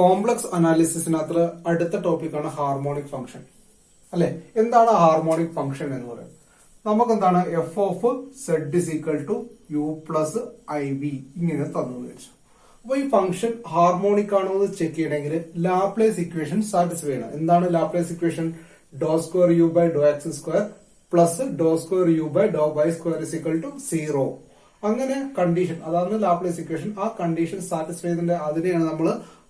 Complex അനാലിസിസിനകത്ത് അടുത്ത ടോപ്പിക്കാണ് harmonic function അല്ലെ. എന്താണ് ഹാർമോണിക് ഫംഗ്ഷൻ എന്ന് പറയുന്നത്? നമുക്ക് എന്താണ് f of z is equal to u plus i b ഇങ്ങനെ തന്നു വെച്ചു. അപ്പൊ ഈ ഫംഗ്ഷൻ ഹാർമോണിക് ആണോ എന്ന് ചെക്ക് ചെയ്യണമെങ്കിൽ ലാപ്ലേസ് ഇക്വേഷൻ സാറ്റിസ്ഫൈ ചെയ്യണം. എന്താണ് Laplace equation? Do square U by do X square plus do square U by do Y square is equal to 0. അങ്ങനെ കണ്ടീഷൻ, അതാണ് ലാപ്ലേസ് ഇക്വേഷൻ. ആ കണ്ടീഷൻ സാറ്റിസ്ഫൈ ചെയ്തിട്ട് അതിനെയാണ് നമ്മൾ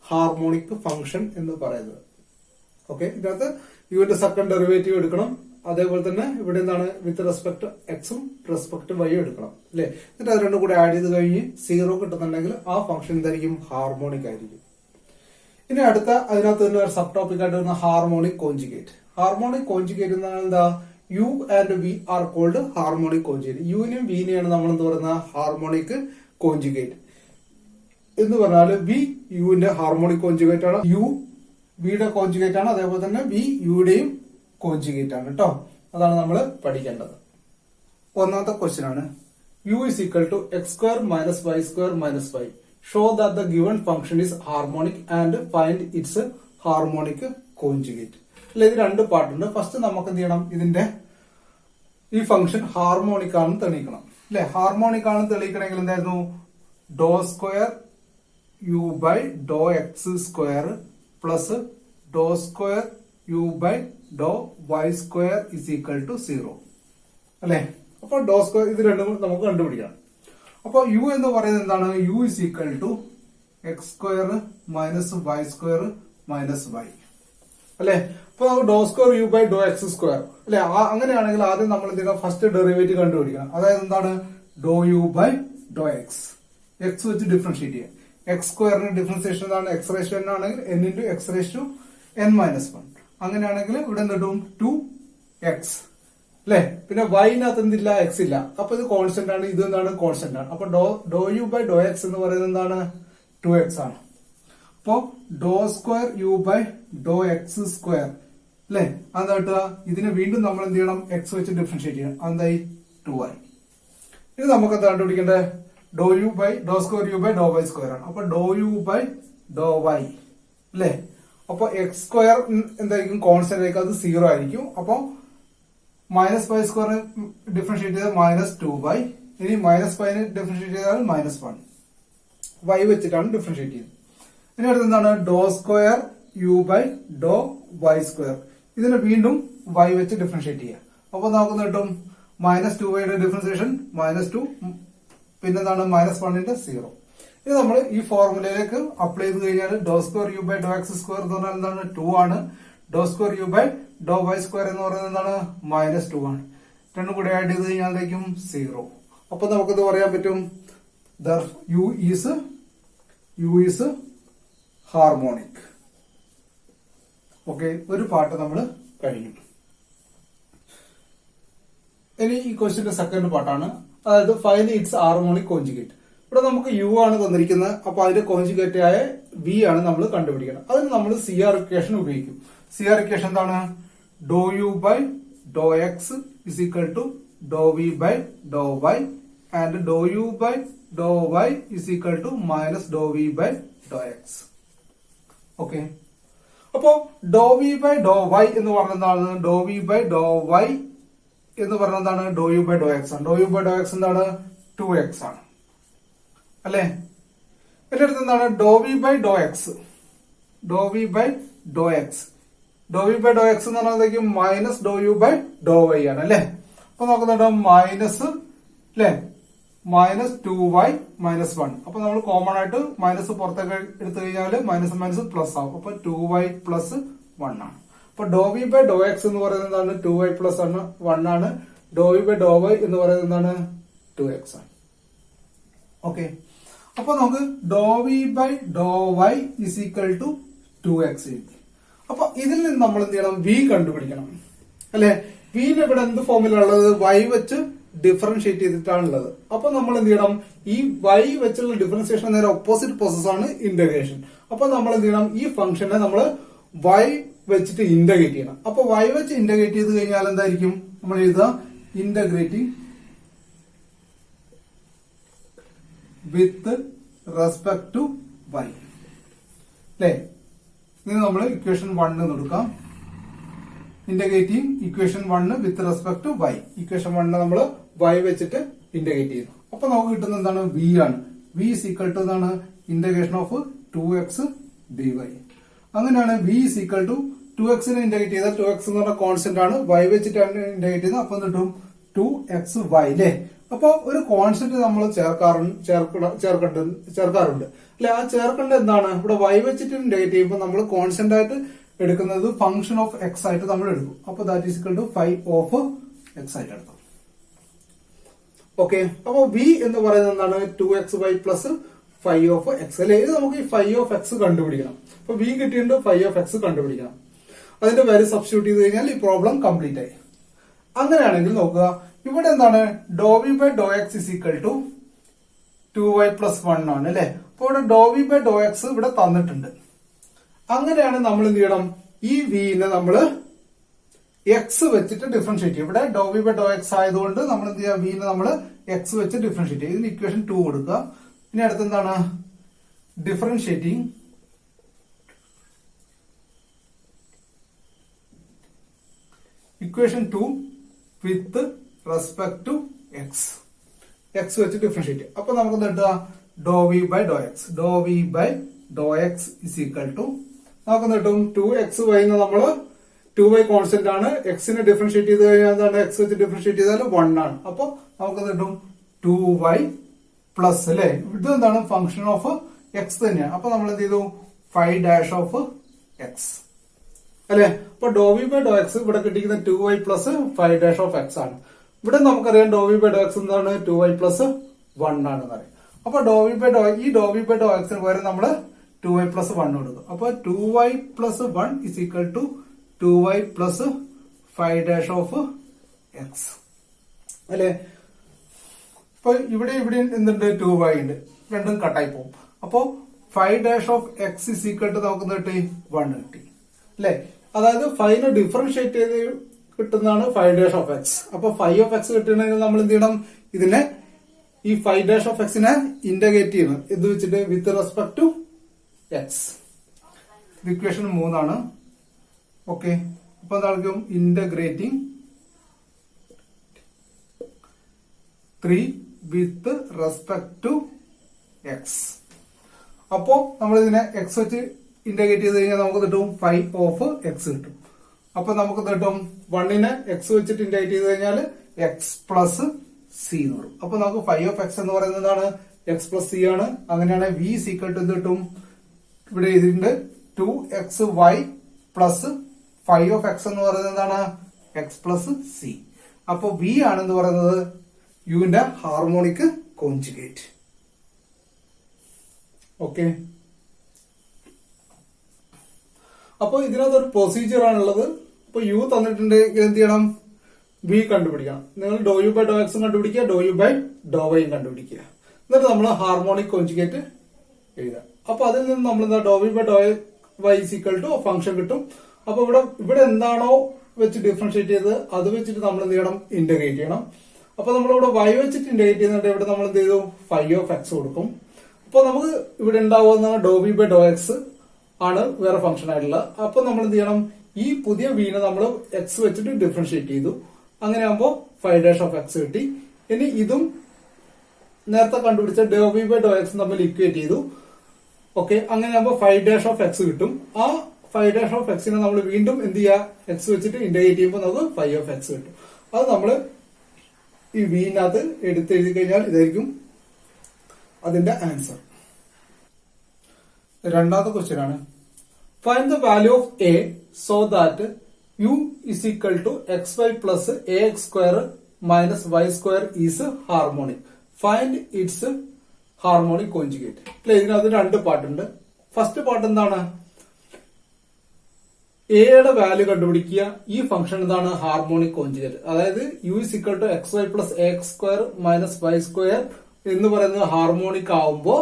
ഹാർമോണിക് ഫംഗ്ഷൻ എന്ന് പറയുന്നത്. ഓക്കെ, ഇതിനകത്ത് യുവിന്റെ സെക്കൻഡ് ഡെറിവേറ്റീവ് എടുക്കണം. അതേപോലെ തന്നെ ഇവിടെ എന്താണ് വിത്ത് റെസ്പെക്ട് എക്സും റെസ്പെക്ട് വൈയും എടുക്കണം അല്ലെ. എന്നിട്ട് അത് രണ്ടും കൂടെ ആഡ് ചെയ്ത് കഴിഞ്ഞ് 0 കിട്ടുന്നുണ്ടെങ്കിൽ ആ ഫംഗ്ഷൻ എന്തായിരിക്കും? ഹാർമോണിക് ആയിരിക്കും. ഇനി അടുത്ത അതിനകത്ത് തന്നെ ഒരു സബ് ടോപ്പിക് ആയിട്ട് വരുന്ന ഹാർമോണിക് കോഞ്ചുഗേറ്റ്. ഹാർമോണിക് കോഞ്ചുഗേറ്റ് എന്ന് പറഞ്ഞാൽ എന്താ? U and V are called harmonic conjugate. യുവിനെയും വിനെയാണ് നമ്മൾ എന്ത് പറയുന്ന ഹാർമോണിക് കോഞ്ചുഗേറ്റ് എന്ന് പറഞ്ഞാൽ വി യുവിന്റെ ഹാർമോണിക് കോഞ്ചുഗേറ്റ് ആണ്, യു വിയുടെ കോഞ്ചുഗേറ്റ് ആണ്, അതേപോലെ തന്നെ വി യുടെയും കോഞ്ചുഗേറ്റ് ആണ് കേട്ടോ. അതാണ് നമ്മൾ പഠിക്കേണ്ടത്. ഒന്നാമത്തെ ക്വസ്റ്റ്യൻ ആണ് u is equal to X square minus Y square minus y. Show that the given function is harmonic and find its harmonic conjugate. അല്ലെ, ഇത് രണ്ട് പാർട്ടുണ്ട്. ഫസ്റ്റ് നമുക്ക് എന്ത് ചെയ്യണം? ഇതിന്റെ ഈ ഫംഗ്ഷൻ ഹാർമോണിക് ആണെന്ന് തെളിയിക്കണം അല്ലെ. ഹാർമോണിക് ആണെന്ന് തെളിയിക്കണമെങ്കിൽ എന്തായിരുന്നു? Do square U by do X square plus do square U by do Y square is equal to 0 അല്ലെ. അപ്പൊ ഡോ സ്ക്വയർ ഇത് രണ്ടും നമുക്ക് കണ്ടുപിടിക്കണം. അപ്പൊ യു എന്ന് പറയുന്നത് എന്താണ്? U is equal to X square minus Y square minus Y അല്ലെ. അപ്പൊ നമുക്ക് do square U by do X square അല്ലെ. അങ്ങനെയാണെങ്കിൽ ആദ്യം നമ്മൾ എന്തെങ്കിലും ഫസ്റ്റ് ഡെറിവേറ്റീവ് കണ്ടുപിടിക്കണം. അതായത് എന്താണ്? Do U by do X, X വെച്ച് ഡിഫറൻഷിയേറ്റ് ചെയ്യാം. എക്സ് സ്ക്വയറിന് ഡിഫറൻസിയേഷൻ എന്താണ്? എക്സ് റേഷ്യോ എൻ ആണെങ്കിൽ N into X ratio N minus 1. അങ്ങനെയാണെങ്കിൽ ഇവിടെ എന്തിട്ടും 2x അല്ലെ. പിന്നെ വൈനകത്ത് എന്തില്ല? എക്സ് ഇല്ല. അപ്പൊ ഇത് കോൺസ്റ്റന്റ് ആണ്, ഇത് എന്താണ്? കോൺസ്റ്റന്റ് ആണ്. അപ്പൊ do U by do X എന്ന് പറയുന്നത് എന്താണ്? 2x ആണ്. അപ്പോ do square U by do X square അല്ലെ. എന്താ കിട്ടുക? ഇതിനെ വീണ്ടും നമ്മൾ എന്ത് ചെയ്യണം? എക്സ് വെച്ച് ഡിഫറൻഷിയേറ്റ് ചെയ്യണം. എന്തായി? 2y. ഇത് നമുക്ക് എന്താ കണ്ടുപിടിക്കേണ്ടത്? Do U by do square U by do Y square ആണ്. അപ്പൊ do U by do Y അല്ലെ. അപ്പൊ എക്സ് സ്ക്വയർ എന്തായിരിക്കും? കോൺസ്റ്റന്റ് ആയിരിക്കും, അത് 0 ആയിരിക്കും. അപ്പൊ മൈനസ് വൈ സ്ക്വയർ ഡിഫറൻഷിയേറ്റ് ചെയ്താൽ മൈനസ് 2y. ഇനി മൈനസ് വൈനെ ഡിഫറൻഷിയേറ്റ് ചെയ്താൽ മൈനസ് 1. വൈ വെച്ചിട്ടാണ് ഡിഫറൻഷിയേറ്റ് ചെയ്യുന്നത്. ഇനി അടുത്ത് എന്താണ്? Do square U by do Y square. ഇതിനെ വീണ്ടും വൈ വെച്ച് ഡിഫറൻഷിയേറ്റ് ചെയ്യാം. അപ്പൊ നമുക്ക് കിട്ടും മൈനസ് 2y ഡിഫറൻസിയേഷൻ -2, പിന്നെന്താണ്? -1 × 0. ഇത് നമ്മൾ ഈ ഫോർമുലയിലേക്ക് അപ്ലൈ ചെയ്ത് കഴിഞ്ഞാൽ do square U by do X square എന്ന് പറഞ്ഞാൽ എന്താണ്? 2 ആണ്. Do square U by do Y square എന്ന് പറയുന്നത് എന്താണ്? -2 ആണ്. രണ്ടും കൂടെ ആഡ് ചെയ്ത് കഴിഞ്ഞാലേക്കും 0. അപ്പൊ നമുക്കിത് പറയാൻ പറ്റും യു ഈസ് ഹാർമോണിക്. ഓക്കെ, ഒരു പാർട്ട് നമ്മൾ കഴിഞ്ഞു. ഇനി ഈ ക്വസ്റ്റ്യന്റെ സെക്കൻഡ് പാർട്ടാണ്, അതായത് ഫൈൻഡ് ഇറ്റ്സ് ഹാർമോണിക് കോഞ്ചുഗേറ്റ്. ഇവിടെ നമുക്ക് യു ആണ് തന്നിരിക്കുന്നത്. അപ്പൊ അതിന്റെ കോഞ്ചുഗേറ്റ് ആയ വി ആണ് നമ്മൾ കണ്ടുപിടിക്കണം. അതിന് നമ്മൾ CR ഇക്വേഷൻ ഉപയോഗിക്കും. CR ഇക്വേഷൻ എന്താണ്? Do U by do X is equal to do V by do Y and do U by do Y is equal to minus do V by do X. Okay, അപ്പോ do V by do Y എന്ന് പറഞ്ഞതാണ് do V by do Y എന്ന് പറഞ്ഞതാണ് do U by do X ആണ്. Do U by do X എന്താണ്? 2x ആണ് അല്ലെ. എന്റെ അടുത്ത് എന്താണ്? Do V by do X, do V by do X, do V by do X എന്ന് പറഞ്ഞാൽ minus do U by do Y ആണ് അല്ലെ. അപ്പൊ നമുക്ക് മൈനസ് അല്ലെ -2y -1. അപ്പൊ നമ്മൾ കോമൺ ആയിട്ട് മൈനസ് പുറത്തേക്ക് എടുത്തു കഴിഞ്ഞാൽ മൈനസ് മൈനസ് പ്ലസ് ആവും. അപ്പൊ 2y + 1 ആണ്. അപ്പൊ do V by do X എന്ന് പറയുന്നത് എന്താണ്? 2y + 1 ആണ്. Do V by do Y എന്ന് പറയുന്നത് എന്താണ്? 2x ആണ്. ഓക്കെ, അപ്പൊ നമുക്ക് do V by do Y is equal to 2x. അപ്പൊ ഇതിൽ നിന്ന് നമ്മൾ എന്ത് ചെയ്യണം? വി കണ്ടുപിടിക്കണം അല്ലെ. വിന് ഇവിടെ എന്ത് ഫോമിലുള്ളത്? വൈ വെച്ച് ഡിഫറൻഷിയേറ്റ് ചെയ്തിട്ടാണുള്ളത്. അപ്പൊ നമ്മൾ എന്ത് ചെയ്യണം? ഈ വൈ വെച്ചുള്ള ഡിഫറൻസിയേഷൻ നേരെ ഓപ്പോസിറ്റ് പ്രോസസ് ആണ് ഇന്റഗ്രേഷൻ. അപ്പൊ നമ്മൾ എന്ത് ചെയ്യണം? ഈ ഫംഗ്ഷനെ നമ്മൾ വൈ വെച്ചിട്ട് ഇന്റഗ്രേറ്റ് ചെയ്യണം. അപ്പൊ വൈ വെച്ച് ഇന്റഗ്രേറ്റ് ചെയ്ത് കഴിഞ്ഞാൽ എന്തായിരിക്കും? നമ്മൾ എഴുതുക integrating with respect to y. അല്ലേ? ഇത് നമ്മൾ ഇക്വേഷൻ 1 എടുക്കാം. Integrating equation 1 with respect to y. Equation 1 നമ്മൾ y വെച്ചിട്ട് ഇന്റഗ്രേറ്റ് ചെയ്യുന്നു. അപ്പൊ നമുക്ക് കിട്ടുന്ന എന്താണ്? v ആണ്. v is equal to എന്താണ്? Integration of 2x dy. അങ്ങനെയാണ് v is equal to 2x നെ ഇന്റഗ്രേറ്റ് ചെയ്താൽ 2x എന്ന് പറഞ്ഞ കോൺസ്റ്റന്റ് ആണ്. y വെച്ചിട്ടാണ് ഇന്റഗ്രേറ്റ് ചെയ്യുന്നത്. അപ്പൊ കിട്ടും 2xy അല്ലേ? അപ്പൊ ഒരു കോൺസ്റ്റന്റ് നമ്മൾ ചേർക്കാറുണ്ട് അല്ലെ? ആ ചേർക്കേണ്ടത് എന്താണ്? ഇവിടെ y വെച്ചിട്ട് ഇന്റഗ്രേറ്റ് ചെയ്യുമ്പോൾ നമ്മൾ കോൺസ്റ്റന്റ് ആയിട്ട് എടുക്കുന്നത് ഫംഗ്ഷൻ ഓഫ് എക്സ് ആയിട്ട് നമ്മൾ എടുക്കും. അപ്പൊ that is equal to 5 of x ആയിട്ട് എടുക്കും. ഓക്കെ, അപ്പൊ v എന്ന് പറയുന്നത് എന്താണ്? 2xy പ്ലസ് 5 ഓഫ് എക്സ് അല്ലെ? ഇത് നമുക്ക് ഈ 5 ഓഫ് എക്സ് കണ്ടുപിടിക്കണം. അപ്പൊ v കിട്ടിയിട്ടുണ്ട്, 5 ഓഫ് എക്സ് കണ്ടുപിടിക്കണം. അതിന്റെ വാല്യൂ സബ്സ്റ്റിറ്റ്യൂട്ട് ചെയ്ത് കഴിഞ്ഞാൽ ഈ പ്രോബ്ലം കംപ്ലീറ്റ് ആയി. അങ്ങനെയാണെങ്കിൽ നോക്കുക, ഇവിടെ എന്താണ്? Do V by do X is equal to 2y plus 1 ആണ് അല്ലെ? അപ്പൊ ഇവിടെ do V by do X ഇവിടെ തന്നിട്ടുണ്ട്. അങ്ങനെയാണ് നമ്മൾ എന്ത് ചെയ്യണം? ഈ വിനെ നമ്മള് എക്സ് വെച്ചിട്ട് ഡിഫറൻഷിയേറ്റ് ചെയ്യും. ഇവിടെ do V by do X ആയതുകൊണ്ട് നമ്മൾ എന്ത് ചെയ്യാം? വിനെ നമ്മള് എക്സ് വെച്ച് ഡിഫറൻഷിയേറ്റ് ചെയ്യും. ഇതിന് ഇക്വേഷൻ 2 കൊടുക്കുക. ഇനി അടുത്ത് എന്താണ്? Differentiating equation 2 with respect to X. X വെച്ച് ഡിഫറൻഷിയേറ്റ്. അപ്പൊ നമുക്ക് എന്താ? Do V by do X. Do V by do X is equal to നമുക്ക് കിട്ടും 2xy നമ്മള് 2y കോൺസ്റ്റന്റ് ആണ്. എക്സിനെ ഡിഫറൻഷിയേറ്റ് ചെയ്ത് കഴിഞ്ഞാൽ എന്താണ്? എക്സ് വെച്ച് ഡിഫറൻഷിയേറ്റ് ചെയ്താൽ 1 ആണ്. അപ്പൊ നമുക്ക് കിട്ടും 2y പ്ലസ് അല്ലെ? ഇത് എന്താണ്? ഫംഗ്ഷൻ ഓഫ് എക്സ് തന്നെയാണ്. അപ്പൊ നമ്മൾ എന്ത് ചെയ്തു? 5 ഡാഷ് ഓഫ് എക്സ് അല്ലെ? അപ്പൊ do V by do X ഇവിടെ കിട്ടിക്കുന്ന 2y plus 5 dash of X ആണ്. ഇവിടെ നമുക്കറിയാം ഡോ വി ബൈ ഡോ എക്സ് എന്താണ്? 2y പ്ലസ് 1 ആണെന്ന് അറിയാം. അപ്പൊ ഡോ വി ബൈ ഡോ എക്സിന് പകരം നമ്മള് 2y പ്ലസ് 1 കൊടുക്കും. അപ്പൊ 2y plus 1 is equal to 2y plus 5 dash of x അല്ലെ? അപ്പൊ ഇവിടെ എന്തുണ്ട്? 2y ഉണ്ട്. രണ്ടും കട്ടായി പോകും. അപ്പൊ 5 dash of x is equal to നമുക്ക് കിട്ടി 1 കിട്ടി അല്ലെ? അതായത് 5 ഡിഫറൻഷിയേറ്റ് ചെയ്ത് കിട്ടുന്നതാണ് 5 ഡാഷ് ഓഫ് എക്സ്. അപ്പൊ 5 ഓഫ് എക്സ് കിട്ടണമെങ്കിൽ നമ്മൾ എന്ത് ചെയ്യണം? ഇതിനെ ഈ 5 ഡാഷ് ഓഫ് എക്സിനെ ഇന്റഗ്രേറ്റ് ചെയ്യണം. ഇത് വെച്ചിട്ട് വിത്ത് റെസ്പെക്ട് ടു എക്സ്. ഇത് ഇക്വേഷൻ 3 ആണ്. ഓക്കെ, അപ്പൊ എന്തായിരിക്കും? Integrating 3 with respect to x. അപ്പോ നമ്മൾ ഇതിനെ എക്സ് വെച്ച് ഇന്റഗ്രേറ്റ് ചെയ്ത് കഴിഞ്ഞാൽ നമുക്ക് കിട്ടും 5 ഓഫ് എക്സ് കിട്ടും. അപ്പൊ നമുക്ക് കിട്ടും 1നെ എക്സ് വെച്ചിട്ട് ഇന്റഗ്രേറ്റ് ചെയ്ത് കഴിഞ്ഞാൽ എക്സ് പ്ലസ് സി എന്ന് പറയും. അപ്പൊ നമുക്ക് 5 ഓഫ് എക്സ് എന്ന് പറയുന്നത് എന്താണ്? എക്സ് പ്ലസ് സി ആണ്. അങ്ങനെയാണ് വി സീക്വൽ ടു എന്ത് കിട്ടും? ഇവിടെ ഇതിന്റെ 2xy പ്ലസ് 5 ഓഫ് എക്സ് എന്ന് പറയുന്നത് എന്താണ്? X plus C. അപ്പൊ വി ആണെന്ന് പറയുന്നത് യുവിന്റെ ഹാർമോണിക് കോൺജുഗേറ്റ്. ഓക്കെ, അപ്പൊ ഇതിനകത്ത് ഒരു പ്രൊസീജിയർ ആണുള്ളത്. അപ്പൊ യു തന്നിട്ടുണ്ടെങ്കിൽ എന്ത് ചെയ്യണം? വി കണ്ടുപിടിക്കണം. നിങ്ങൾ ഡോ യു ബൈ ഡോ എക്സും കണ്ടുപിടിക്കുക, ഡോ യു ബൈ ഡോ വൈയും കണ്ടുപിടിക്കുക. എന്നിട്ട് നമ്മൾ ഹാർമോണിക് കോൺജുഗേറ്റ് എഴുതാം. അപ്പൊ അതിൽ നിന്ന് നമ്മൾ എന്താ? Do V by do Y equal to function കിട്ടും. അപ്പൊ ഇവിടെ എന്താണോ വെച്ച് ഡിഫറൻഷിയേറ്റ് ചെയ്ത് അത് വെച്ചിട്ട് നമ്മൾ എന്ത് ചെയ്യണം? ഇന്റഗ്രേറ്റ് ചെയ്യണം. അപ്പൊ നമ്മളിവിടെ വൈ വെച്ചിട്ട് ഇന്റഗ്രേറ്റ് ചെയ്യുന്നുണ്ട്. ഇവിടെ നമ്മൾ എന്ത് ചെയ്തു? 5 ഓഫ് എക്സ് കൊടുക്കും. അപ്പൊ നമുക്ക് ഇവിടെ ഉണ്ടാവുന്ന ഡോ വി ബൈ ഡോ എക്സ് ആണ് വേറെ ഫംഗ്ഷൻ ആയിട്ടുള്ളത്. അപ്പൊ നമ്മൾ എന്ത് ചെയ്യണം? ഈ പുതിയ വീനെ നമ്മൾ എക്സ് വെച്ചിട്ട് ഡിഫറൻഷിയേറ്റ് ചെയ്തു. അങ്ങനെ ആകുമ്പോ 5 ഡാഷ് ഓഫ് എക്സ് കിട്ടി. ഇനി ഇതും നേരത്തെ കണ്ടുപിടിച്ച ഡോ വി ബൈ ഡോ എക്സ് തമ്മിൽ ഇക്വേറ്റ് ചെയ്തു. ഓക്കെ, അങ്ങനെ ആകുമ്പോൾ 5 ഡാഷ് ഓഫ് എക്സ് കിട്ടും. ആ 5 ഡാഷ് ഓഫ് എക്സിനെ നമ്മൾ വീണ്ടും എന്ത് ചെയ്യുക? എക്സ് വെച്ചിട്ട് ഇന്റഗ്രേറ്റ് ചെയ്യുമ്പോൾ നമുക്ക് 5 ഓഫ് എക്സ് കിട്ടും. അത് നമ്മൾ ഈ വീനകത്ത് എടുത്തെഴുതി കഴിഞ്ഞാൽ ഇതായിരിക്കും അതിന്റെ ആൻസർ. രണ്ടാമത്തെ ക്വസ്റ്റ്യൻ ആണ്, find the value of a so that u is equal to xy plus ax square minus y square is harmonic. Find its harmonic conjugate. ഇതിനകത്ത് 2 പാർട്ടുണ്ട്. ഫസ്റ്റ് പാർട്ട് എന്താണ്? എയുടെ വാല്യൂ കണ്ടുപിടിക്കുക. ഈ ഫംഗ്ഷൻ എന്താണ്? Harmonic conjugate. അതായത് U is equal to xy plus ax square minus y square എന്ന് പറയുന്നത് harmonic ആവുമ്പോ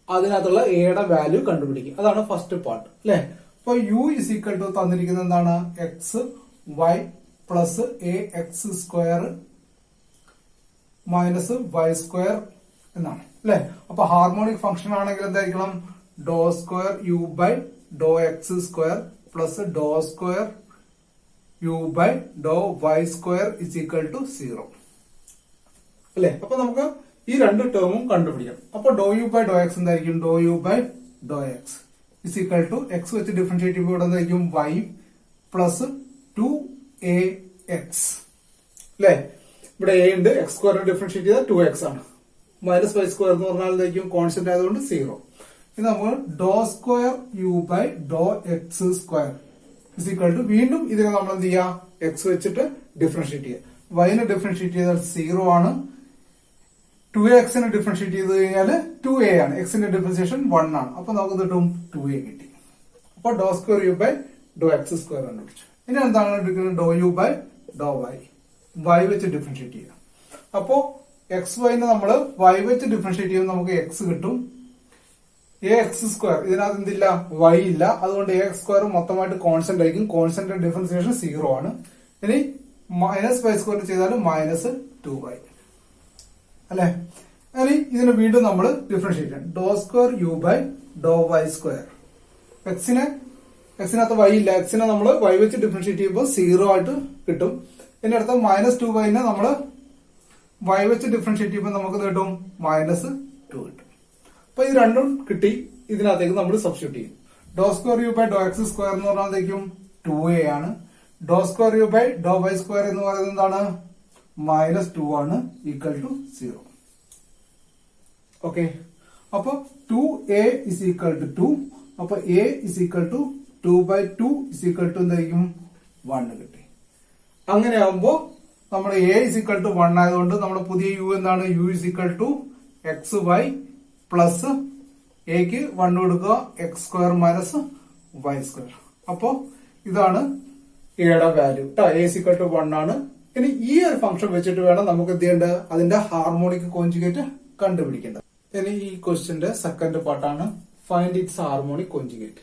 അതിനകത്തുള്ള എയുടെ വാല്യൂ കണ്ടുപിടിക്കുക. അതാണ് ഫസ്റ്റ് പാർട്ട് അല്ലെ? അപ്പൊ യു ഇസ് ഈക്വൽ ടു തന്നിരിക്കുന്നത് എന്താണ്? X Y plus A X square minus Y square എന്നാണ് അല്ലെ? അപ്പൊ ഹാർമോണിക് ഫംഗ്ഷൻ ആണെങ്കിൽ എന്തായിരിക്കണം? Do square U by do X square plus do square U by do Y square is equal to 0 അല്ലെ. അപ്പൊ നമുക്ക് ഈ രണ്ട് ടേമും കണ്ടുപിടിക്കാം. അപ്പൊ do U by do X എന്തായിരിക്കും? Do U by do X is equal to X വെച്ച് ഡിഫറൻഷിയേറ്റ് ചെയ്യുമ്പോൾ ഇവിടെ എന്തായിരിക്കും? വൈ പ്ലസ് 2ax അല്ലെ. ഇവിടെ എ ഉണ്ട്, എക്സ് സ്ക്വയർ ഡിഫറൻഷിയേറ്റ് ചെയ്താൽ 2x ആണ്. മൈനസ് വൈ സ്ക്വയർ എന്ന് പറഞ്ഞാൽ എന്തായിരിക്കും? കോൺസ്റ്റന്റ് ആയതുകൊണ്ട് 0. ഇനി നമ്മൾ do square U by do X square is equal to വീണ്ടും ഇതിനെ നമ്മൾ എന്ത് ചെയ്യുക? എക്സ് വെച്ചിട്ട് ഡിഫറൻഷിയേറ്റ് ചെയ്യുക. വൈനെ ഡിഫറൻഷിയേറ്റ് ചെയ്താൽ 0 ആണ്. 2x നെ ഡിഫറൻഷിയേറ്റ് ചെയ്ത് കഴിഞ്ഞാൽ 2a ആണ്. എക്സിന്റെ ഡിഫറൻഷിയേഷൻ 1 ആണ്. അപ്പൊ നമുക്ക് കിട്ടും 2a കിട്ടി. അപ്പൊ do square U by do X square കണ്ടുപിടിച്ചു. ഇനി എന്താണ് എടുക്കുന്നത്? Do U by do Y, Y വെച്ച് ഡിഫറൻഷിയേറ്റ് ചെയ്യാം. അപ്പോ എക്സ് വൈനെ നമ്മൾ വൈ വെച്ച് ഡിഫറൻഷിയേറ്റ് ചെയ്യുമ്പോൾ നമുക്ക് എക്സ് കിട്ടും. എ എക്സ് സ്ക്വയർ ഇതിനകത്ത് എന്തില്ല? വൈ ഇല്ല. അതുകൊണ്ട് എ എക്സ് സ്ക്വയർ മൊത്തമായിട്ട് കോൺസ്റ്റന്റ് ആയിരിക്കും. കോൺസ്റ്റന്റ് ഡിഫറൻഷിയേഷൻ 0 ആണ്. ഇനി മൈനസ് വൈ സ്ക്വയർ ചെയ്താലും മൈനസ് 2y അല്ലെ. ഇനി ഇതിന് വീണ്ടും നമ്മൾ ഡിഫറൻഷിയേറ്റ് ചെയ്യണം. Do square U by do Y square. എക്സിനകത്ത് വൈ ഇല്ല. എക്സിനെ നമ്മൾ വൈ വെച്ച് ഡിഫറൻഷിയേറ്റ് ചെയ്യുമ്പോൾ 0 ആയിട്ട് കിട്ടും. പിന്നെ അടുത്ത മൈനസ് 2y നെ നമ്മൾ വൈ വെച്ച് ഡിഫറൻഷിയേറ്റ് ചെയ്യുമ്പോൾ നമുക്ക് കിട്ടും മൈനസ് 2 കിട്ടും. അപ്പൊ ഇത് രണ്ടും കിട്ടി. ഇതിനകത്തേക്ക് നമ്മൾ സബ്സ്റ്റിറ്റ്യൂട്ട് ചെയ്യും. Do square U by do X square എന്ന് പറഞ്ഞാൽ 2a ആണ്. Do square U by do Y square എന്ന് പറയുന്നത് എന്താണ്? മൈനസ് 2 ആണ്, ഈക്വൽ ടു 0. ഓക്കെ. അപ്പൊ 2a ഇസ് ഈക്വൽ ടു 2. അപ്പൊ a is equal to 2 by 2 is equal to എന്തായിരിക്കും? 1 കിട്ടി. അങ്ങനെ ആവുമ്പോ നമ്മുടെ a ഇസ് ഈക്വൽ ടു 1 ആയതുകൊണ്ട് നമ്മുടെ പുതിയ u എന്താണ്? u is equal to x Y plus എക്ക് 1 കൊടുക്കുക, x square minus Y square. അപ്പോ ഇതാണ് എയുടെ value. A is equal to 1 ആണ്. ഇനി ഈ ഒരു ഫംഗ്ഷൻ വെച്ചിട്ട് വേണം നമുക്ക് എന്ത് ചെയ്യേണ്ടത്? അതിന്റെ ഹാർമോണിക് കോഞ്ചുഗേറ്റ് കണ്ടുപിടിക്കേണ്ടത്. ഇനി ഈ ക്വസ്റ്റ്യന്റെ സെക്കൻഡ് പാർട്ടാണ് ഫൈൻഡ് ഇറ്റ്സ് ഹാർമോണിക് കോഞ്ചുഗേറ്റ്.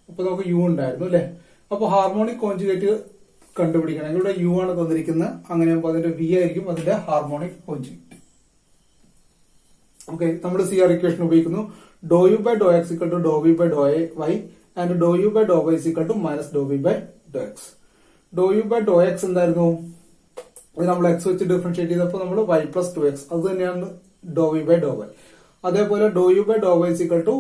അപ്പൊ നമുക്ക് യു ഉണ്ടായിരുന്നു അല്ലെ. അപ്പൊ ഹാർമോണിക് കോഞ്ചുഗേറ്റ് കണ്ടുപിടിക്കണമെങ്കിൽ ഇവിടെ യു ആണ് തന്നിരിക്കുന്നത്. അങ്ങനെയാകുമ്പോൾ അതിന്റെ വി ആയിരിക്കും അതിന്റെ ഹാർമോണിക് കോഞ്ചുഗേറ്റ്. ഓക്കെ. നമ്മൾ CR ഇക്വേഷൻ ഉപയോഗിക്കുന്നു. Do U by do X equal to do V by do Y and do U by do Y equal to minus do V by do X. Do U by do X എന്തായിരുന്നു? ഇത് നമ്മൾ x വെച്ച് differentiate ചെയ്തപ്പോൾ നമ്മൾ Y plus 2x അത് തന്നെയാണ് do V by do y. അതേപോലെ do U by do Y equal to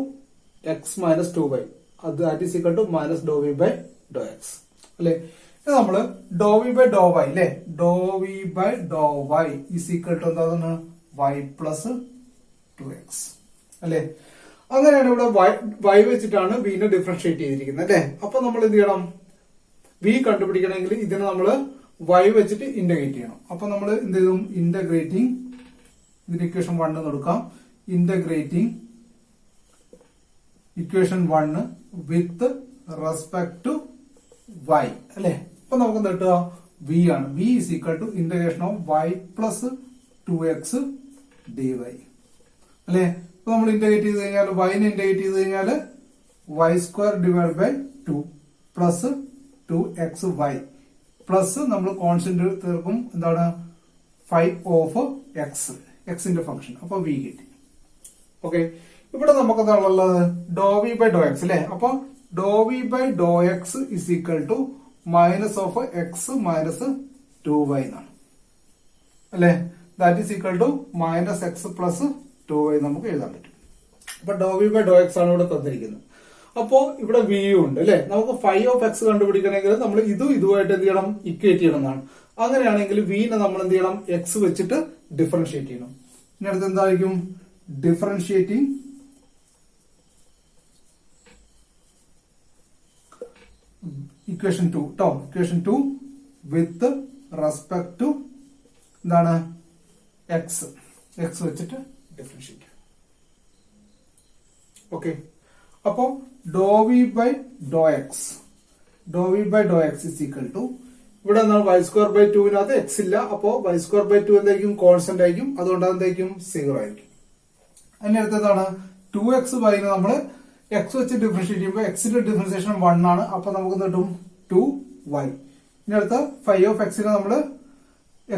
x minus 2y അത് that is equal to minus do V by do x അല്ലെ. ഇത് നമ്മള് do V by do Y അല്ലെ. Do V by do Y is equal to എന്താണ്? Y plus 2x അല്ലെ. അങ്ങനെയാണ് ഇവിടെ Y വെച്ചിട്ടാണ് വിനെ ഡിഫറൻഷിയേറ്റ് ചെയ്തിരിക്കുന്നത് അല്ലെ. അപ്പൊ നമ്മൾ എന്ത് ചെയ്യണം? വി കണ്ടുപിടിക്കണമെങ്കിൽ ഇതിനെ നമ്മൾ വൈ വെച്ചിട്ട് ഇന്റഗ്രേറ്റ് ചെയ്യണം. അപ്പൊ നമ്മൾ എന്ത് ചെയ്യും? ഇന്റഗ്രേറ്റിംഗ് ഇതിന് ഇക്വേഷൻ 1 കൊടുക്കാം. Integrating equation 1 with respect to y അല്ലെ. അപ്പൊ നമുക്ക് എന്താ കിട്ടുക? വി ആണ്. V is equal to integration of y plus 2x dy അല്ലെ. അപ്പൊ നമ്മൾ ഇന്റഗ്രേറ്റ് ചെയ്ത് കഴിഞ്ഞാൽ വൈനെ ഇന്റഗ്രേറ്റ് ചെയ്ത് കഴിഞ്ഞാൽ y square divide by 2 plus 2xy plus നമ്മൾ കോൺസ്റ്റന്റ് തീർക്കും എന്താണ്? 5 ഓഫ് എക്സ്, എക്സിന്റെ ഫംഗ്ഷൻ. അപ്പൊ വി കിട്ടി. ഓക്കെ. ഇവിടെ നമുക്ക് എന്താണുള്ളത്? Do V by do x അല്ലെ. അപ്പൊ do V by do X is equal to minus of x minus 2y എന്നാണ് അല്ലെ. That is equal to minus x plus 2y നമുക്ക് എഴുതാൻ പറ്റും. അപ്പൊ do V by do X ആണ് ഇവിടെ തന്നിരിക്കുന്നത്. അപ്പോ ഇവിടെ വി ഉണ്ട് അല്ലെ. നമുക്ക് 5 ഓഫ് എക്സ് കണ്ടുപിടിക്കണമെങ്കിൽ നമ്മൾ ഇതുമായിട്ട് എന്ത് ചെയ്യണം? ഇക്വേറ്റ് ചെയ്യണം എന്നാണ്. അങ്ങനെയാണെങ്കിൽ വിനെ നമ്മൾ എന്ത് ചെയ്യണം? എക്സ് വെച്ചിട്ട് ഡിഫറൻഷിയേറ്റ് ചെയ്യണം. ഇനി അടുത്ത് എന്തായിരിക്കും? ഡിഫറൻഷിയേറ്റിംഗ് ഇക്വേഷൻ 2 ട്ടോ. ഇക്വേഷൻ 2 വിത്ത് റെസ്പെക്ട് ടു എന്താണ്? എക്സ് വെച്ചിട്ട് ഡിഫറൻഷിയേറ്റ്. ഓക്കെ. അപ്പോ do V by do X is equal to ഇവിടെ വൈ സ്ക്വയർ ബൈ 2വിനകത്ത് എക്സ് ഇല്ല. അപ്പോ വൈ സ്ക്വയർ ബൈ 2 എന്തായിരിക്കും? കോൺസ്റ്റന്റ് ആയിരിക്കും. അതുകൊണ്ട് എന്തായിരിക്കും? 0 ആയിരിക്കും. അതിന്റെ അടുത്തതാണ് 2x വൈനെ നമ്മൾ എക്സ് വെച്ച് ഡിഫറൻഷിയേറ്റ് ചെയ്യുമ്പോൾ എക്സിന്റെ ഡിഫറൻസിയേഷൻ 1 ആണ്. അപ്പൊ നമുക്ക് കിട്ടും 2y. ഇനി അടുത്ത 5 ഓഫ് എക്സിനെ നമ്മൾ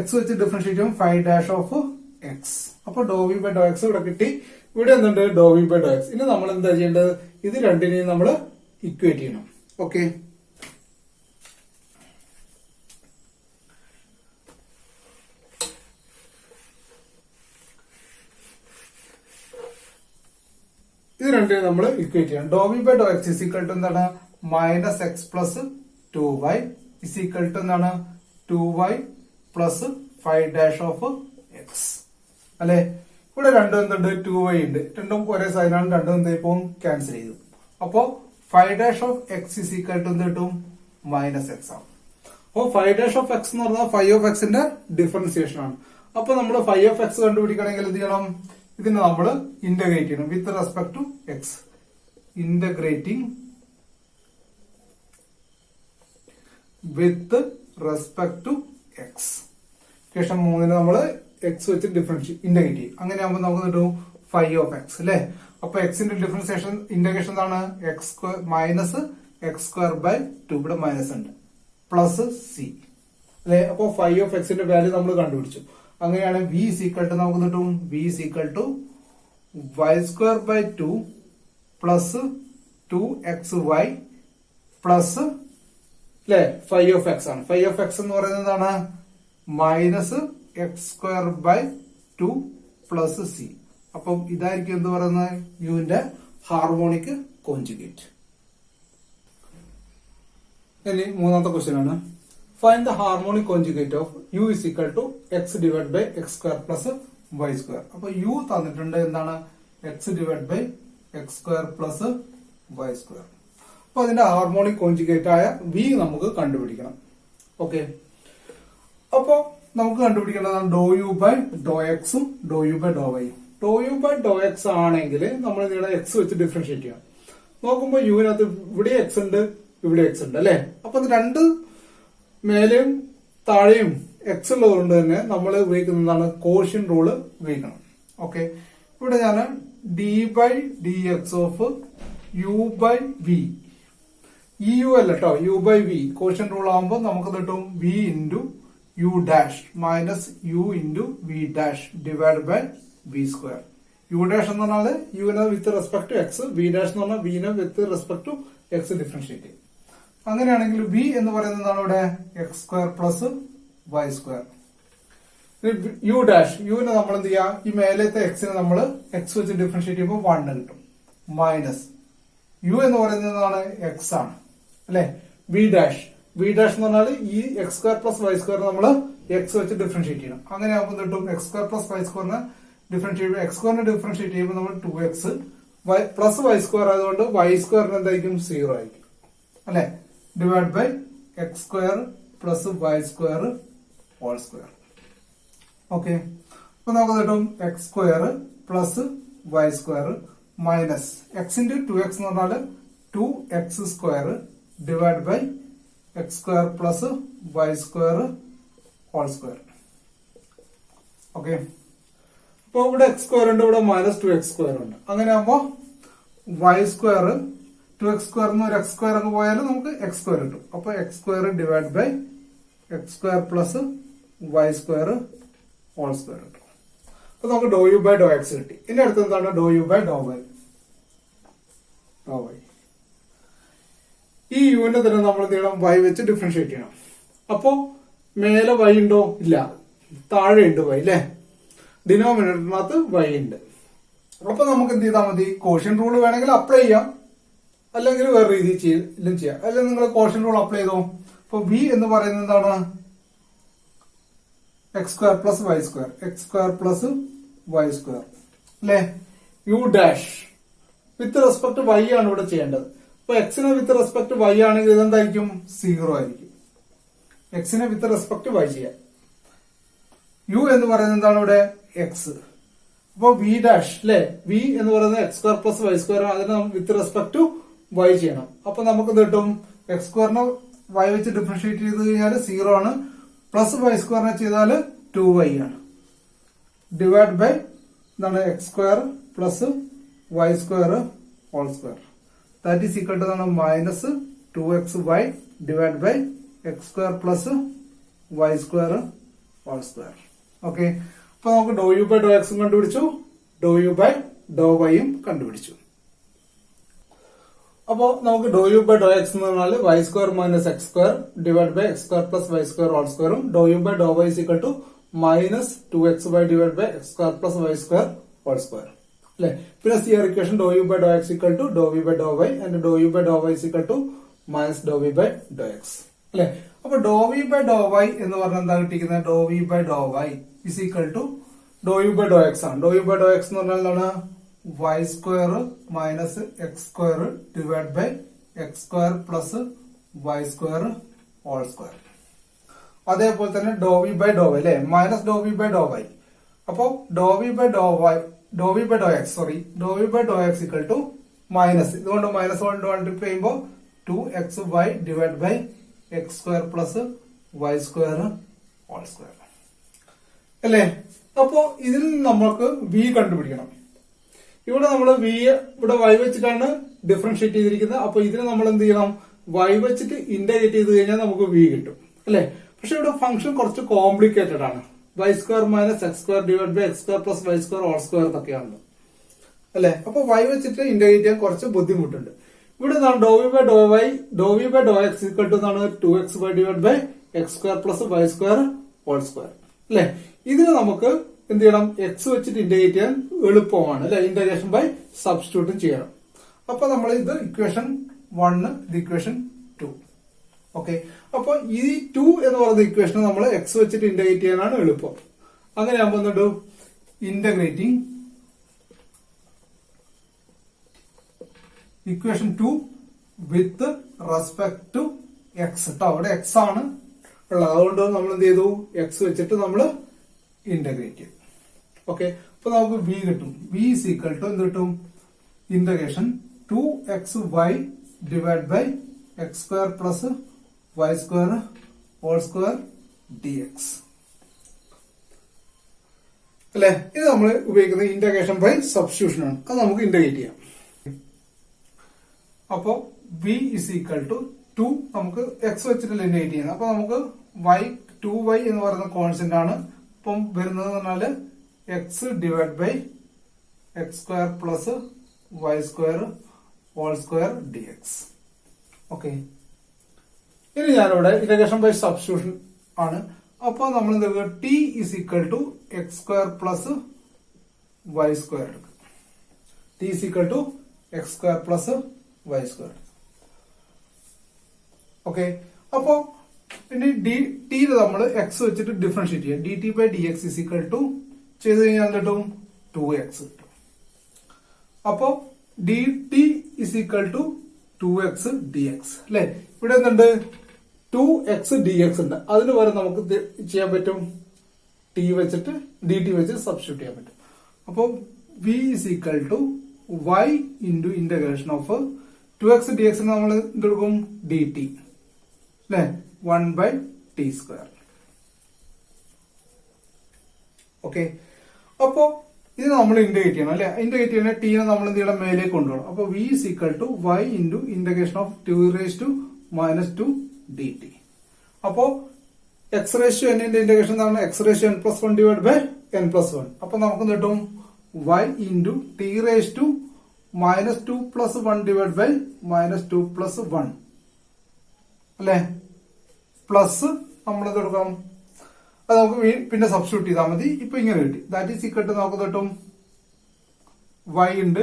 എക്സ് വെച്ച് ഡിഫറൻഷിയേറ്റ് ചെയ്യുമ്പോൾ 5 ഡാഷ് ഓഫ് എക്സ്. അപ്പൊ do V by do X ഇവിടെ കിട്ടി. ഇവിടെ എന്തുണ്ട്? ഡോ വി ബൈ ഡോ എക്സ്. ഇനി നമ്മൾ എന്താ ചെയ്യേണ്ടത്? ഇത് രണ്ടിനെയും നമ്മൾ ഇക്വേറ്റ് ചെയ്യണം. ഓക്കെ, ഇത് രണ്ടിനും നമ്മൾ ഇക്വേറ്റ് ചെയ്യണം. Do V by do X is equal to എന്താണ്, minus x plus 2y is equal to എന്താണ്, 2y plus 5 dash of x അല്ലെ. ഇവിടെ രണ്ടും എന്തുണ്ട്, 2y ഉണ്ട്, രണ്ടും ഒരേ സൈനാണ്, രണ്ടും എന്ത് ഇപ്പം ക്യാൻസൽ ചെയ്തു. അപ്പോ 5 dash of x is equal to എന്ത് കിട്ടും, മൈനസ് എക്സ് ആണ്. അപ്പോ 5 ഡാഷ് ഓഫ് എക്സ് എന്ന് പറഞ്ഞാൽ 5 ഓഫ് എക്സിന്റെ ഡിഫറൻസിയേഷൻ ആണ്. അപ്പൊ നമ്മൾ 5 ഓഫ് എക്സ് കണ്ടുപിടിക്കണമെങ്കിൽ എന്ത് ചെയ്യണം, ഇതിനെ നമ്മൾ ഇന്റഗ്രേറ്റ് ചെയ്യണം with respect to x. Integrating with respect to x. ശേഷം 3 നമ്മൾ എക്സ് വെച്ച് ഡിഫറൻഷിയേറ്റ് ഇന്റഗ്രേറ്റ് ചെയ്യും. അങ്ങനെ ആകുമ്പോൾ നമുക്ക് കിട്ടും 5 ഓഫ് എക്സ് അല്ലെ. അപ്പൊ എക്സിന്റെ ഡിഫറൻസിയേഷൻ ഇന്റഗ്രേഷൻ എന്താണ്, x square minus x square by 2, ഇവിടെ മൈനസ് ഉണ്ട്, പ്ലസ് സി അല്ലെ. അപ്പൊ 5 ഓഫ് എക്സിന്റെ വാല്യൂ നമ്മൾ കണ്ടുപിടിച്ചു. അങ്ങനെയാണ് വി ഇസ് ഈക്വൽ ടു നമുക്ക് കിട്ടും, v is equal to y square by 2 plus 2xy plus അല്ലെ 5 ഓഫ് എക്സ് ആണ്. 5 ഓഫ് എക്സ് എന്ന് പറയുന്നത് എന്താണ്, minus x square by 2 plus c. അപ്പം ഇതായിരിക്കും എന്ത് പറയുന്നത്, യുവിന്റെ ഹാർമോണിക് കോഞ്ചുഗേറ്റ്. ഇനി മൂന്നാമത്തെ ക്വസ്റ്റ്യൻ ആണ്, find the harmonic conjugate of u is equal to x divide by x square plus y square. അപ്പൊ യു തന്നിട്ടുണ്ട് എന്താണ്, x divide by x square plus y square. അപ്പൊ അതിന്റെ ഹാർമോണിക് കോഞ്ചുഗേറ്റ് ആയ V നമുക്ക് കണ്ടുപിടിക്കണം. ഓക്കെ, അപ്പോ നമുക്ക് കണ്ടുപിടിക്കേണ്ടതാണ് ഡോ യു ബൈ ഡോ എക്സും ഡോ യു ബൈ ഡോ വൈയും. Do U by do x ആണെങ്കിൽ നമ്മൾ ഇതിനെ എക്സ് വെച്ച് ഡിഫറൻഷിയേറ്റ് ചെയ്യണം. നോക്കുമ്പോൾ യുവിനകത്ത് ഇവിടെ എക്സ് ഉണ്ട്, ഇവിടെ എക്സ് ഉണ്ട് അല്ലെ. അപ്പൊ ഇത് രണ്ട് മേലെയും താഴെയും എക്സ് ഉള്ളതുകൊണ്ട് തന്നെ നമ്മൾ ഉപയോഗിക്കുന്നതാണ് കോഷ്യൻ റൂള് ഉപയോഗിക്കണം. ഓക്കെ, ഇവിടെ ഞാൻ d by d x of u by v, ഇ യു അല്ല കേട്ടോ, u by v quotient rule ആകുമ്പോൾ നമുക്ക് കിട്ടും v into u dash minus u into v dash divide by v square. U dash എന്ന് പറഞ്ഞാൽ യുവിനെ with respect to x, v dash എന്ന് പറഞ്ഞാൽ വിനെ with respect to x differentiate ചെയ്യും. അങ്ങനെയാണെങ്കിൽ വി എന്ന് പറയുന്നതാണ് ഇവിടെ x square plus y square. U dash, യുവിനെ നമ്മൾ എന്ത് ചെയ്യാം, ഈ മേലത്തെ എക്സിനെ നമ്മൾ എക്സ് വെച്ച് ഡിഫറൻഷിയേറ്റ് ചെയ്യുമ്പോൾ 1 കിട്ടും, മൈനസ് യു എന്ന് പറയുന്നതാണ് എക്സ് ആണ് അല്ലെ. വി ഡാഷ്, വി ഡാഷ് എന്ന് പറഞ്ഞാൽ ഈ x square plus y square നമ്മൾ എക്സ് വെച്ച് ഡിഫറൻഷിയേറ്റ് ചെയ്യണം. അങ്ങനെ ആകുമ്പോൾ കിട്ടും എക്സ് സ്ക്വയർ പ്ലസ് വൈ സ്ക്വയറിന് ഡിഫറൻഷിയേറ്റ്, എക്സ് സ്ക്വയറിനെ ഡിഫറൻഷിയേറ്റ് ചെയ്യുമ്പോൾ നമ്മൾ 2x പ്ലസ് വൈ സ്ക്വയർ ആയതുകൊണ്ട് വൈ സ്ക്വയറിന് എന്തായിരിക്കും 0 ആയിരിക്കും അല്ലെ, divide by x square plus y square whole square. Okay, അപ്പൊ നമുക്ക് കിട്ടും x square plus y square minus x into 2x എന്ന് പറഞ്ഞാൽ 2x square divide by x square plus y square whole square. Okay, അപ്പൊ ഇവിടെ x square ഉണ്ട്, ഇവിടെ minus 2x square ഉണ്ട്. അങ്ങനെ ആകുമ്പോ വൈ സ്ക്വയർ 2x സ്ക്വയർ ഒരു എക്സ് സ്ക്വയർ അങ്ങ് പോയാലും നമുക്ക് എക്സ് സ്ക്വയർ കിട്ടും. അപ്പൊ x square divide by x square plus y square whole square കിട്ടും. അപ്പൊ നമുക്ക് do U by do x കിട്ടി. ഇനി അടുത്ത് എന്താണ് do U by do y. Do y, ഈ യുവിന്റെ തന്നെ നമ്മൾ നീളം വൈ വെച്ച് ഡിഫറൻഷിയേറ്റ് ചെയ്യണം. അപ്പോ മേലെ വൈ ഉണ്ടോ, ഇല്ല, താഴെ ഉണ്ട് വൈ അല്ലെ, ഡിനോമിനേറ്ററിനകത്ത് വൈ ഉണ്ട്. അപ്പൊ നമുക്ക് എന്ത് ചെയ്താൽ മതി, കോഷ്യൻ റൂൾ വേണമെങ്കിൽ അപ്ലൈ ചെയ്യാം, അല്ലെങ്കിൽ വേറെ രീതി ചെയ്യാം. അല്ലെങ്കിൽ നിങ്ങൾ കോഷ്യൻ റൂൾ അപ്ലൈ ചെയ്തോ. അപ്പൊ വി എന്ന് പറയുന്നത് എന്താണ്, x square plus y square, x square plus y square അല്ലെ. U dash with respect y ആണ് ഇവിടെ ചെയ്യേണ്ടത്. അപ്പൊ എക്സിന് വിത്ത് റെസ്പെക്ട് വൈ ആണെങ്കിൽ ഇതെന്തായിരിക്കും, 0 ആയിരിക്കും. എക്സിനെ വിത്ത് റെസ്പെക്ട് വൈ ചെയ്യാം. യു എന്ന് പറയുന്നത് എന്താണ് ഇവിടെ എക്സ്. അപ്പൊ വി ഡാഷ് അല്ലെ, വി എന്ന് പറയുന്നത് x square plus y square, അതിനെ വിത്ത് റെസ്പെക്ട് ടു വൈ ചെയ്യണം. അപ്പൊ നമുക്ക് കിട്ടും എക്സ് സ്ക്വയറിനെ വൈ വെച്ച് ഡിഫറൻഷിയേറ്റ് ചെയ്ത് കഴിഞ്ഞാൽ 0 ആണ്, പ്ലസ് വൈ സ്ക്വയറിനെ ചെയ്താൽ 2y ആണ്, ഡിവൈഡ് ബൈ എന്താണ് x square plus y square whole square. That is equal to minus 2xy divide by x square plus y square whole square. Okay, അപ്പൊ നമുക്ക് ഡോ യു ബൈ ഡോ എക്സും കണ്ടുപിടിച്ചു, ഡോ U by do വൈയും കണ്ടുപിടിച്ചു. അപ്പോ നമുക്ക് do U by do X എന്ന് പറഞ്ഞാൽ y square minus x square divide by x square plus y square whole സ്ക്വയറും do U by do Y equal to minus 2xy divide by x square plus y square whole square അല്ലെ. പിന്നെ C R equation do U by do x equal to do V by do Y and do U by do Y equal to minus do V by do x അല്ലെ. അപ്പൊ do V by do Y എന്ന് പറഞ്ഞാൽ എന്താ കിട്ടിയിരിക്കുന്നത്? Do V by do Y is equal to do U by do X ആണ്. Do U by do X എന്ന് പറഞ്ഞാൽ എന്താണ്? Y square minus x square divide by x square plus y square whole square. അതേപോലെ തന്നെ do V by do Y അല്ലെ, minus do V by do y. അപ്പോ do V by do y do V by do X do V by do X equal to minus, ഇതുകൊണ്ട് minus കൊണ്ട് multiply ചെയ്യുമ്പോൾ 2xy divide by x square plus y square whole square അല്ലേ. അപ്പോ ഇതിൽ നമുക്ക് v കണ്ടുപിടിക്കണം. ഇവിടെ നമ്മൾ വി ഇവിടെ വൈ വെച്ചിട്ടാണ് ഡിഫറൻഷിയേറ്റ് ചെയ്തിരിക്കുന്നത്. അപ്പൊ ഇതിനെ നമ്മൾ എന്ത് ചെയ്യണം? വൈ വെച്ചിട്ട് ഇന്റഗ്രേറ്റ് ചെയ്ത് കഴിഞ്ഞാൽ നമുക്ക് വി കിട്ടും അല്ലെ. പക്ഷെ ഇവിടെ ഫംഗ്ഷൻ കുറച്ച് കോംപ്ലിക്കേറ്റഡ് ആണ്. Y square minus x square divide by x square plus y square whole square എന്നൊക്കെയാണ് അല്ലെ. അപ്പൊ വൈ വെച്ചിട്ട് ഇന്റഗ്രേറ്റ് ചെയ്യാൻ കുറച്ച് ബുദ്ധിമുട്ടുണ്ട്. ഇവിടെ do V by do y do V by do x equal to എന്നാണ് 2xy divide by x square plus y square whole square അല്ലെ. ഇതിന് നമുക്ക് എന്ത് ചെയ്യണം? എക്സ് വെച്ചിട്ട് ഇന്റഗ്രേറ്റ് ചെയ്യാൻ എളുപ്പമാണ് അല്ലെ. ഇന്റഗ്രേഷൻ ബൈ സബ്സ്റ്റിറ്റ്യൂട്ടും ചെയ്യണം. അപ്പൊ നമ്മൾ ഇത് ഇക്വേഷൻ 1 ഇത് ഇക്വേഷൻ 2 ഓക്കെ. അപ്പൊ ഈ 2 എന്ന് പറയുന്ന ഇക്വേഷൻ നമ്മൾ എക്സ് വെച്ചിട്ട് ഇന്റഗ്രേറ്റ് ചെയ്യാനാണ് എളുപ്പം. അങ്ങനെ ആകുമ്പോൾ എന്തുണ്ട്? Integrating equation 2 with respect to x കേട്ടോ. അവിടെ എക്സ് ആണ് ഉള്ളത്, അതുകൊണ്ട് നമ്മൾ എന്ത് ചെയ്തു? എക്സ് വെച്ചിട്ട് നമ്മൾ ഇന്റഗ്രേറ്റ് ചെയ്തു ഓക്കെ. അപ്പൊ നമുക്ക് വി കിട്ടും. വി ഇസ് ഈക്വൽ ടു എന്ത് കിട്ടും? Integration 2xy divide by x square plus y square whole square d x അല്ലെ. ഇത് നമ്മൾ ഉപയോഗിക്കുന്ന ഇന്റഗ്രേഷൻ ബൈ സബ്സ്റ്റിറ്റ്യൂഷൻ ആണ്. അത് നമുക്ക് ഇന്റഗ്രേറ്റ് ചെയ്യാം. അപ്പോ വി ഇസ് ഈക്വൽ ടു 2 നമുക്ക് എക്സ് വെച്ചിട്ട് ഇന്റഗ്രേറ്റ് ചെയ്യുന്നത്. അപ്പൊ നമുക്ക് y 2y എന്ന് പറയുന്ന കോൺസ്റ്റന്റ് ആണ് ഇപ്പം വരുന്നത് പറഞ്ഞാല് x divide by x square plus y square whole square d x okay. ഇനി ഞാനിവിടെ ഇന്റഗ്രേഷൻ ബൈ സബ്സ്റ്റിറ്റ്യൂഷൻ ആണ്. അപ്പൊ നമ്മൾ എന്താ? T is equal to X square plus y square എടുക്കും. T is equal to X square plus y square okay. അപ്പോ ഇനി t നമ്മൾ എക്സ് വെച്ചിട്ട് ഡിഫറൻഷിയേറ്റ് ചെയ്യാം. D t by d x is equal to ചെയ്ത് കഴിഞ്ഞാൽ കിട്ടും 2x കിട്ടും. അപ്പോ d T is equal to 2x dx അല്ലെ. ഇവിടെ എന്തുണ്ട്? 2x dx ഉണ്ട്. അതിന് പകരം നമുക്ക് ചെയ്യാൻ പറ്റും ടി വെച്ചിട്ട് ഡി ടി വെച്ചിട്ട് സബ്സ്റ്റിറ്റ്യൂട്ട് ചെയ്യാൻ പറ്റും. അപ്പൊ v is equal to y into integration of 2x dx നമ്മൾ എന്തെടുക്കും? ഡി ടി അല്ലെ 1 by t square ഓക്കെ. അപ്പോ ഇത് നമ്മൾ ഇന്റഗ്രേറ്റ് ചെയ്യണം അല്ലെ. ഇന്റഗ്രേറ്റ് ചെയ്യണ ടീനെ നമ്മൾ എന്ത് ചെയ്യണം? മേലേക്ക് കൊണ്ടുപോകണം. അപ്പൊ v is equal to y into integration of 2 dt. അപ്പോ എക്സ് റേഷ്യോ എന്നിന്റെ ഇന്റഗ്രേഷൻ എന്താണ്? X ratio n plus 1 divide by n plus 1. അപ്പൊ നമുക്ക് കിട്ടും y into t⁻² plus 1 divide by -2 plus 1 അല്ലെ. പ്ലസ് നമ്മൾ ഇത് എടുക്കാം, അത് നമുക്ക് പിന്നെ സബ്സ്റ്റിറ്റ്യൂട്ട് ചെയ്താൽ മതി. ഇപ്പൊ ഇങ്ങനെ കിട്ടി. ദാറ്റ് ഈസ് ഈക്വൽ ടു നമുക്ക് കിട്ടും y ഉണ്ട്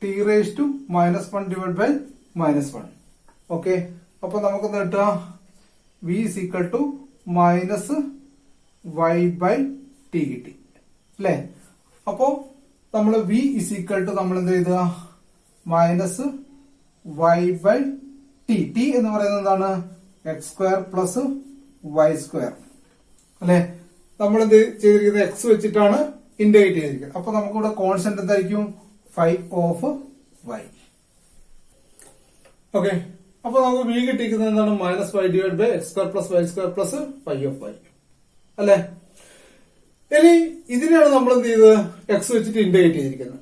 t⁻1 ഡിവൈഡ് ബൈ -1 ഓക്കെ. അപ്പൊ നമുക്ക് എന്താ കിട്ടുക? v is equal to -y/t കിട്ടി അല്ലെ. അപ്പോ നമ്മൾ v ഇസ് ഈക്വൽ ടു നമ്മൾ എന്ത് ചെയ്ത? -y/t. t എന്ന് പറയുന്നത് എന്താണ്? X square plus y square അല്ലെ. നമ്മൾ എന്ത് ചെയ്തിരിക്കുന്നത്? എക്സ് വെച്ചിട്ടാണ് ഇന്റഗ്രേറ്റ് ചെയ്തിരിക്കുന്നത്. അപ്പൊ നമുക്കിവിടെ കോൺസ്റ്റന്റ് എന്തായിരിക്കും? 5 ഓഫ് y ഓക്കെ. അപ്പൊ നമുക്ക് വി കിട്ടിയിരിക്കുന്നത് എന്താണ്? -y divide by x square plus y square plus 5 of y അല്ലെ. ഇനി ഇതിനെയാണ് നമ്മൾ എന്ത് ചെയ്തത്? എക്സ് വെച്ചിട്ട് ഇന്റഗ്രേറ്റ് ചെയ്തിരിക്കുന്നത്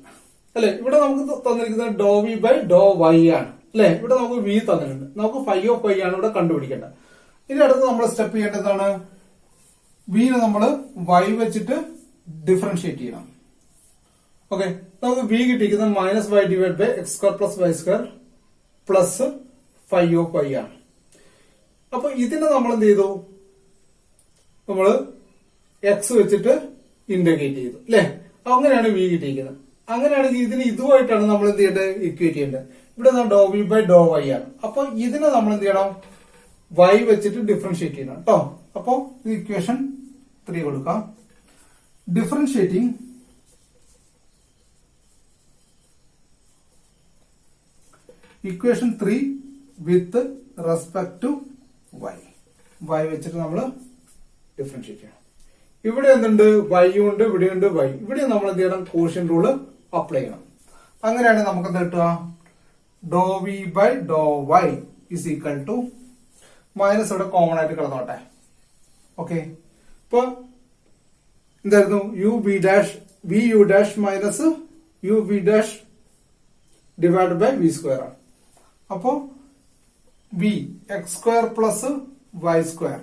അല്ലെ. ഇവിടെ നമുക്ക് തന്നിരിക്കുന്നത് do V by do Y ആണ് അല്ലെ. ഇവിടെ നമുക്ക് വി തന്നിട്ടുണ്ട്. നമുക്ക് 5 ഓഫ് y ആണ് ഇവിടെ കണ്ടുപിടിക്കേണ്ടത്. ഇനി അടുത്ത് നമ്മൾ സ്റ്റെപ്പ് ചെയ്യേണ്ടതാണ് വിനെ നമ്മൾ y വെച്ചിട്ട് ഡിഫറൻഷിയേറ്റ് ചെയ്യണം ഓക്കെ. നമുക്ക് വി കിട്ടിയിരിക്കുന്നത് -y divide by x square plus y square plus phi of y ആണ്. അപ്പൊ ഇതിനെ നമ്മൾ എന്ത് ചെയ്തു, നമ്മള് എക്സ് വെച്ചിട്ട് ഇന്റഗ്രേറ്റ് ചെയ്തു അല്ലെ. അങ്ങനെയാണ് വി കിട്ടിയിരിക്കുന്നത്. അങ്ങനെയാണെങ്കിൽ ഇതിന് ഇതുമായിട്ടാണ് നമ്മൾ എന്ത് ചെയ്യേണ്ടത്, ഇക്വേറ്റ് ചെയ്യേണ്ടത്. ഇവിടെ do V by do Y ആണ്. അപ്പൊ ഇതിനെ നമ്മൾ എന്ത് ചെയ്യണം, വൈ വെച്ചിട്ട് ഡിഫറൻഷിയേറ്റ് ചെയ്യണം കേട്ടോ. അപ്പൊ ഇക്വേഷൻ 3 കൊടുക്കാം. Differentiating equation 3 with respect to y. Y വെച്ചിട്ട് നമ്മൾ ഡിഫറൻഷിയേറ്റ് ചെയ്യണം. ഇവിടെ എന്തുണ്ട്, വൈ ഉണ്ട്, ഇവിടെയുണ്ട് വൈ. ഇവിടെ നമ്മൾ എന്ത് ചെയ്യണം, കോഷ്യൻ റൂള് അപ്ലൈ ചെയ്യണം. അങ്ങനെയാണെങ്കിൽ നമുക്ക് എന്താ കിട്ടുക, do V by do Y is equal to minus ഇവിടെ കോമൺ ആയിട്ട് കിടന്നോട്ടെ. ഓക്കെ, ഇപ്പൊ എന്തായിരുന്നു, u v dash v u dash minus u v dash divide by v square ആണ്. അപ്പോ v x square plus y square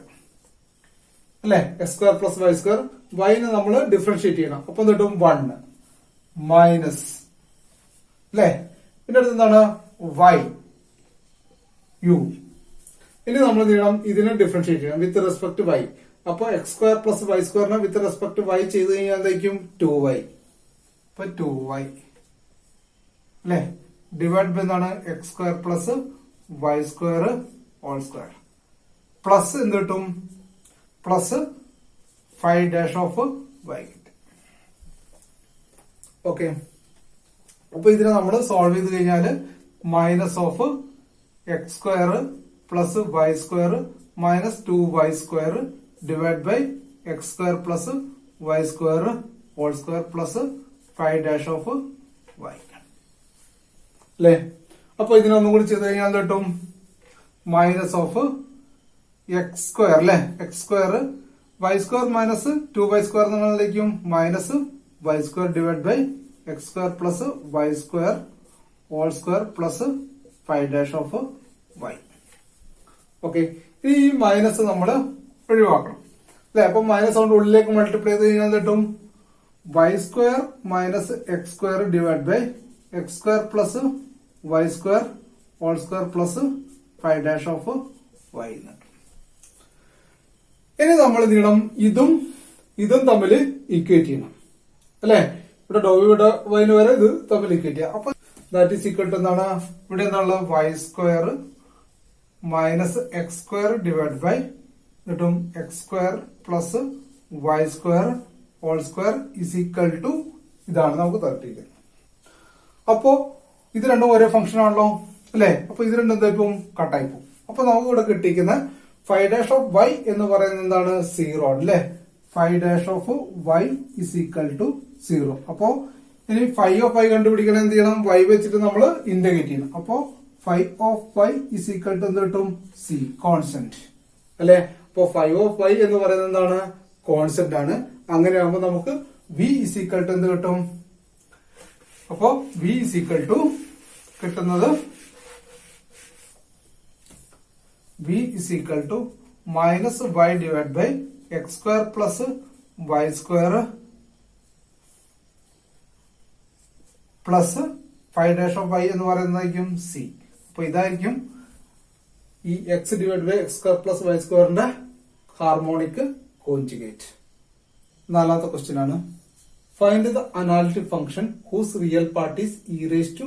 അല്ലെ, x square plus y square. വൈനെ നമ്മൾ ഡിഫറൻഷിയേറ്റ് ചെയ്യണം. അപ്പൊ എന്നിട്ടും 1 മൈനസ് അല്ലെ, പിന്നെ അടുത്ത് എന്താണ്, വൈ യു. ഇനി നമ്മൾ എന്ത് ചെയ്യണം, ഇതിനെ ഡിഫറൻഷിയേറ്റ് ചെയ്യണം വിത്ത് റെസ്പെക്ട് വൈ. അപ്പൊ എക്സ് സ്ക്വയർ പ്ലസ് വൈ സ്ക്വയറിനെ വിത്ത് റെസ്പെക്ട് വൈ ചെയ്ത് കഴിഞ്ഞാൽ എന്തായിരിക്കും, 2y. ഇപ്പൊ 2y അല്ലെ, ഡിവൈഡ് ബൈ എന്താണ്, x square plus y square whole square plus എന്ത് കിട്ടും, പ്ലസ് 5 ഡാഷ് ഓഫ് വൈ കിട്ടും. ഓക്കെ, അപ്പൊ ഇതിനെ നമ്മൾ സോൾവ് ചെയ്ത് കഴിഞ്ഞാൽ minus of x square plus y square minus 2y square divide by x square plus y square whole square plus 5 dash of y അല്ലെ. അപ്പൊ ഇതിനൊന്നും കൂടി ചെയ്ത് കഴിഞ്ഞാൽ കിട്ടും മൈനസ് ഓഫ് എക്സ് സ്ക്വയർ അല്ലെ, x square y square minus 2y square എന്നുള്ളതിലേക്കും minus Y square divide by x square plus y square whole square plus 5 dash of y. Okay, ഈ മൈനസ് നമ്മൾ ഒഴിവാക്കണം അല്ലെ. അപ്പൊ മൈനസ് കൊണ്ട് ഉള്ളിലേക്ക് മൾട്ടിപ്ലൈ ചെയ്ത് കഴിഞ്ഞാൽ കിട്ടും y square minus x square divide by x square plus y square whole square plus 5 dash of y. ഇനി നമ്മൾ എന്ത് ചെയ്യണം, ഇതും തമ്മിൽ ഈക്വേറ്റ് ചെയ്യണം അല്ലെ. ഇവിടെ ഡോ ഇവിടെ വൈന് വരെ ഇത് തമ്മിൽ ഈക്വേറ്റ് ചെയ്യാം. അപ്പൊ ദാറ്റ് ഈസ് ഈക്വൽ ടു എന്താണ്, ഇവിടെ എന്നുള്ള y square minus x square divide by കിട്ടും x square plus y square whole square is equal to ഇതാണ് നമുക്ക് തരട്ടിയത്. അപ്പോ ഇത് രണ്ടും ഒരേ ഫംഗ്ഷൻ ആണല്ലോ അല്ലെ. അപ്പൊ ഇത് രണ്ടും എന്തായിപ്പോ കട്ടായി പോകും. അപ്പൊ നമുക്ക് ഇവിടെ കിട്ടിയിരിക്കുന്ന 5 ഡാഷ് ഓഫ് വൈ എന്ന് പറയുന്നത് എന്താണ്, 0 അല്ലെ. 5 dash of y is equal to 0. അപ്പോ ഇനി 5 ഓഫ് വൈ കണ്ടുപിടിക്കണം, എന്ത് ചെയ്യണം, വൈ വെച്ചിട്ട് നമ്മൾ ഇന്റഗ്രേറ്റ് ചെയ്യണം. അപ്പോ 5 of y is equal to എന്ത് കിട്ടും, സി കോൺസ്റ്റന്റ് അല്ലെ. അപ്പോ 5 ഓഫ് വൈ എന്ന് പറയുന്നത് എന്താണ്, കോൺസ്റ്റന്റ് ആണ്. അങ്ങനെയാകുമ്പോൾ നമുക്ക് വി ഇസ് ഈക്വൽ ടു എന്ത് കിട്ടും, അപ്പോ വി ഇസ് ഈക്വൽ ടു കിട്ടുന്നത് v is equal to minus y divided by x square plus y square plus 5 dash of y എന്ന് പറയുന്നതായിരിക്കും c. അപ്പൊ ഇതായിരിക്കും ഈ x divided by x square plus y squareന്റെ ഹാർമോണിക് കോഞ്ചുഗേറ്റ്. നാലാമത്തെ question ആണ്, find the analytic function whose real part is e raised to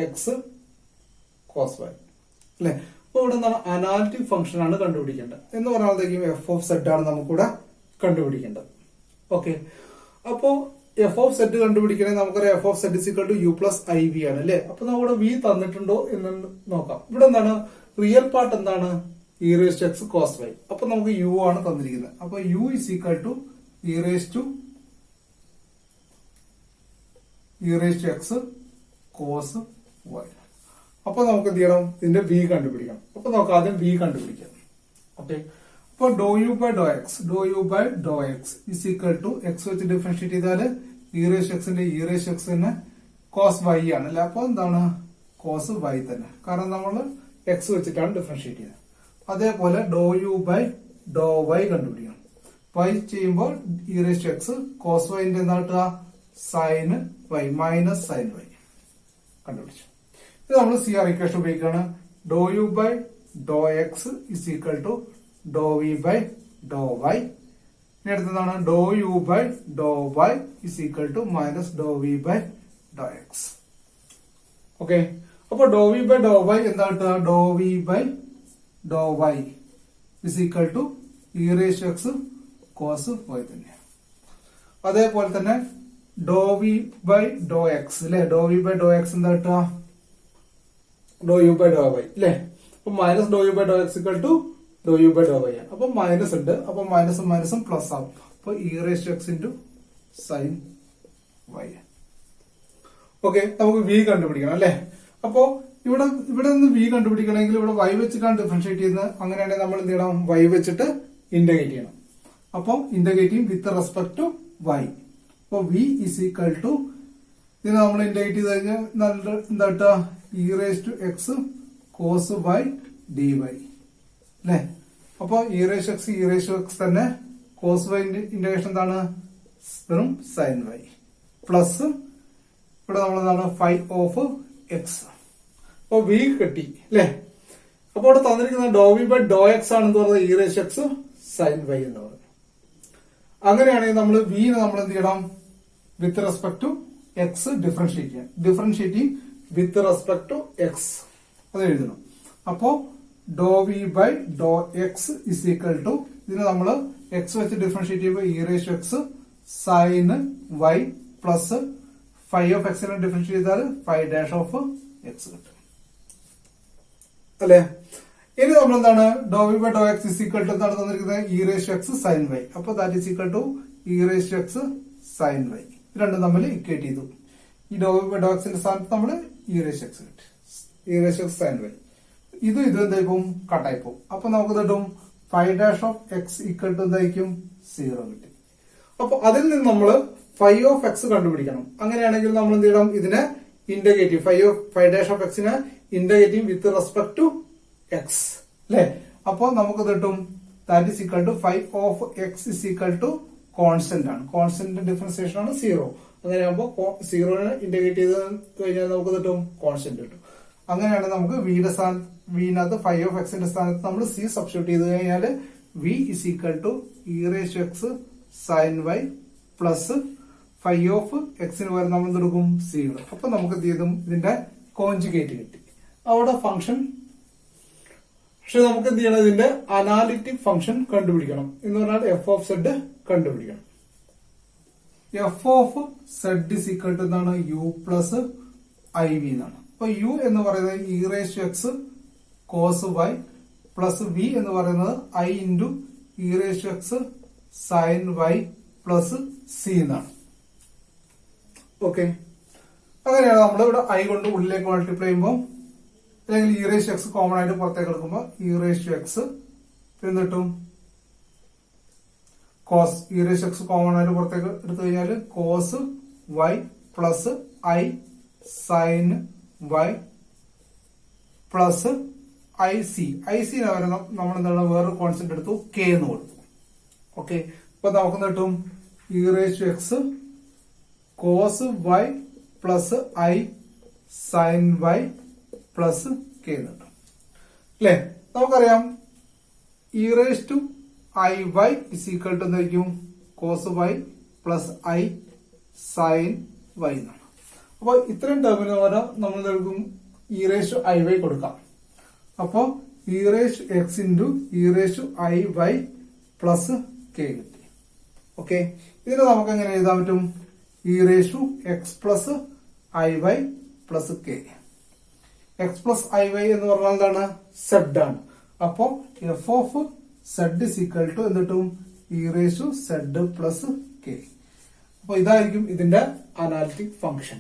x cos y അല്ലെ. അപ്പൊ ഇവിടെ എന്താണ്, അനാലിറ്റിക് ഫംഗ്ഷൻ ആണ് കണ്ടുപിടിക്കേണ്ടത്. എന്ന് പറയുമ്പോഴത്തേക്കും എഫ് ഓഫ് സെഡ് ആണ് നമുക്കിവിടെ കണ്ടുപിടിക്കേണ്ടത്. ഓക്കെ, അപ്പോ എഫ് ഓഫ് സെഡ് കണ്ടുപിടിക്കണമെങ്കിൽ നമുക്കറിയാം f of z is equal to u plus i v ആണ് അല്ലെ. അപ്പൊ നമ്മുടെ വി തന്നിട്ടുണ്ടോ എന്ന് നോക്കാം. ഇവിടെ എന്താണ്, റിയൽ പാർട്ട് എന്താണ്, e raise to x cos y. അപ്പൊ നമുക്ക് യു ആണ് തന്നിരിക്കുന്നത്. അപ്പൊ u is equal to e raise to x cos y. അപ്പൊ നമുക്ക് എന്ത് ചെയ്യണം, ഇതിന്റെ വി കണ്ടുപിടിക്കണം. അപ്പൊ നമുക്ക് ആദ്യം വി കണ്ടുപിടിക്കാം. ഓക്കെ, അപ്പൊ do U by do X is equal to X വെച്ച് ഡിഫറൻഷിയേറ്റ് ചെയ്താല് ഇ റേസ് എക്സിന്റെ കോസ് വൈ ആണ് അല്ലെ. അപ്പൊ എന്താണ്, കോസ് വൈ തന്നെ, കാരണം നമ്മൾ എക്സ് വെച്ചിട്ടാണ് ഡിഫറൻഷിയേറ്റ് ചെയ്യുന്നത്. അതേപോലെ do U by do y കണ്ടുപിടിക്കണം. വൈ ചെയ്യുമ്പോൾ ഇ റേസ് എക്സ് കോസ് വൈന്റെ എന്താ കിട്ടുക, sine y minus sine y കണ്ടുപിടിച്ചു. ഇത് നമ്മൾ സി ആർ ഇക്വേഷൻ ഉപയോഗിക്കുകയാണ്. Do U by do X is equal to do V by do y. ഇനി അടുത്തതാണ് do U by do Y is equal to minus do V by do X. Okay, അപ്പൊ do V by do y എന്താ കിട്ടുക? Do V by do Y is equal to e raise to x cos y തന്നെയാണ്. അതേപോലെ തന്നെ do V by do x അല്ലെ, do V by do x എന്താ കിട്ടുക? Do U by do Y അല്ലെ. അപ്പൊ minus do U by do X equal to do U by do Y ആണ്. അപ്പൊ മൈനസ് ഉണ്ട്, അപ്പൊ മൈനസും മൈനസും പ്ലസ് ആവും. അപ്പൊ e raise to x into sine y. Okay, നമുക്ക് വി കണ്ടുപിടിക്കണം അല്ലെ. അപ്പോ ഇവിടെ നിന്ന് വി കണ്ടുപിടിക്കണമെങ്കിൽ ഇവിടെ വൈ വെച്ചിട്ടാണ് ഡിഫറൻഷിയേറ്റ് ചെയ്യുന്നത്. അങ്ങനെയാണെങ്കിൽ നമ്മൾ എന്ത് ചെയ്യണം? വൈ വെച്ചിട്ട് ഇന്റഗ്രേറ്റ് ചെയ്യണം. അപ്പൊ ഇന്റഗ്രേറ്റ് ചെയ്യും വിത്ത് റെസ്പെക്ട് ടു വൈ. അപ്പൊ വി ഇസ് ഈക്വൽ ടു ഇതിനെ നമ്മൾ ഇന്റഗ്രേറ്റ് ചെയ്ത് കഴിഞ്ഞാൽ എന്താ കിട്ടുക? E raise to x cos y d y അല്ലെ. അപ്പൊ ഇ റേസ് ടു എക്സ് തന്നെ, കോസ് വൈ ഇന്റഗ്രേഷൻ എന്താണ്? വെറും സൈൻ വൈ പ്ലസ് ഇവിടെ നമ്മൾ എന്താണ്? Phi of x. അപ്പൊ വി കിട്ടി അല്ലെ. അപ്പൊ ഇവിടെ തന്നിരിക്കുന്നത് do V by do x ആണെന്ന് പറഞ്ഞത് e raise to x sine y എന്ന് പറയുന്നത്. അങ്ങനെയാണെങ്കിൽ നമ്മൾ വിനെ നമ്മൾ എന്ത് ചെയ്യണം? With respect to x differentiate ചെയ്യാം. Differentiating with respect to x അത് എഴുതണം. അപ്പോ do V by do X is equal to ഇതിന് നമ്മൾ എക്സ് വെച്ച് ഡിഫറൻഷിയേറ്റ് ചെയ്യുമ്പോൾ e raise to x sine y plus phi of എക്സിനെ ഡിഫറൻഷിയേറ്റ് ചെയ്താൽ ഫൈ ഡാഷ് ഓഫ് എക്സ് കിട്ടും അല്ലെ. ഇനി നമ്മൾ എന്താണ്? Do V by do X is equal to എന്താണ് തന്നിരിക്കുന്നത്? E raise to x sine y. അപ്പൊ that is equal to e raise to x sine y. രണ്ടും തമ്മിൽ ഇക്വേറ്റ് ചെയ്തു. ഈ ഡോ വി ബൈ ഡോ എക്സിന്റെ സ്ഥാനത്ത് നമ്മൾ ഇ റേസ് ടു എക്സ് കിട്ടി, e raise to x sine y. ഇത് എന്തായിപ്പോ കട്ടായി പോകും. അപ്പൊ നമുക്ക് കിട്ടും phi dash of x equal to എന്തായിരിക്കും? 0 കിട്ടി. അപ്പൊ അതിൽ നിന്ന് നമ്മൾ ഫൈ ഓഫ് എക്സ് കണ്ടുപിടിക്കണം. അങ്ങനെയാണെങ്കിൽ നമ്മൾ എന്ത് ചെയ്യണം? ഇതിനെ ഇന്റഗ്രേറ്റ്, ഫൈ ഡാഷ് ഓഫ് എക്സിനെ integrate with respect to x അല്ലെ. അപ്പൊ നമുക്ക് കിട്ടും that is equal to phi of x is equal to constant ആണ്. കോൺസ്റ്റന്റ് ഡിഫറൻസിയേഷൻ ആണ് 0. അങ്ങനെയാകുമ്പോൾ 0നെ ഇന്റഗ്രേറ്റ് ചെയ്ത് കഴിഞ്ഞാൽ നമുക്ക് കിട്ടും കോൺസ്റ്റന്റ് കിട്ടും. അങ്ങനെയാണ് നമുക്ക് വിനകത്ത് ഫൈ ഓഫ് എക്സിന്റെ സ്ഥാനത്ത് നമ്മൾ സി സബ്സ്റ്റിറ്റ്യൂട്ട് ചെയ്ത് കഴിഞ്ഞാൽ v is equal to e raise to x sine y plus phi of എക്സിന് പകരം നമ്മൾ എന്തെടുക്കും? സി ഇടും. അപ്പൊ നമുക്ക് എന്ത് ചെയ്തും? ഇതിന്റെ കോൺജുഗേറ്റ് കിട്ടി. അവിടെ ഫംഗ്ഷൻ, പക്ഷെ നമുക്ക് എന്ത് ചെയ്യണം? ഇതിന്റെ അനാലിറ്റിക് ഫംഗ്ഷൻ കണ്ടുപിടിക്കണം. എന്ന് പറഞ്ഞാൽ എഫ് ഓഫ് സെഡ് കണ്ടുപിടിക്കണം. F of z is equal to എന്താണ്? യു പ്ലസ് ഐ വി എന്നാണ്. അപ്പൊ യു എന്ന് പറയുന്നത് e raise to x cos y plus v എന്ന് പറയുന്നത് i into e raise to x sine y plus c എന്നാണ്. Okay, അങ്ങനെയാണ് നമ്മൾ ഇവിടെ ഐ കൊണ്ട് ഉള്ളിലേക്ക് മൾട്ടിപ്ലൈ ചെയ്യുമ്പോൾ, അല്ലെങ്കിൽ e raise to x common ആയിട്ട് പുറത്തേക്ക് എടുക്കുമ്പോൾ ഇ റേസ് ടു എക്സ് പിന്നെ കിട്ടും cos. E raise to x common ആയിട്ട് പുറത്തേക്ക് എടുത്തു കഴിഞ്ഞാൽ cos y plus i sine y plus i c. I c നമ്മൾ എന്താണ്? വേറൊരു കോൺസ്റ്റന്റ് എടുത്തു, കെ എന്ന് കൊടുത്തു. ഓക്കെ, അപ്പൊ നമുക്ക് കിട്ടും e raise to x cos y plus i sine y plus k എന്ന് കിട്ടും അല്ലെ. നമുക്കറിയാം e raise to i y is equal to എന്തായിരിക്കും? Cos y plus i sine y എന്നാണ്. അപ്പൊ ഇത്രയും ടേമിന് പകരം നമ്മൾ നൽകും e raise to i y കൊടുക്കാം. അപ്പോ e raise to x into e raise to i y plus k കിട്ടി. ഓക്കെ, ഇതിനെ നമുക്ക് എങ്ങനെ എഴുതാൻ പറ്റും? E raise to x plus i y plus k. X plus i y എന്ന് പറഞ്ഞാൽ എന്താണ്? സെഡ് ആണ്. അപ്പോ f of z is equal to എന്നിട്ടും e raise to z plus k. അപ്പൊ ഇതായിരിക്കും ഇതിന്റെ അനാലിറ്റിക് ഫംഗ്ഷൻ.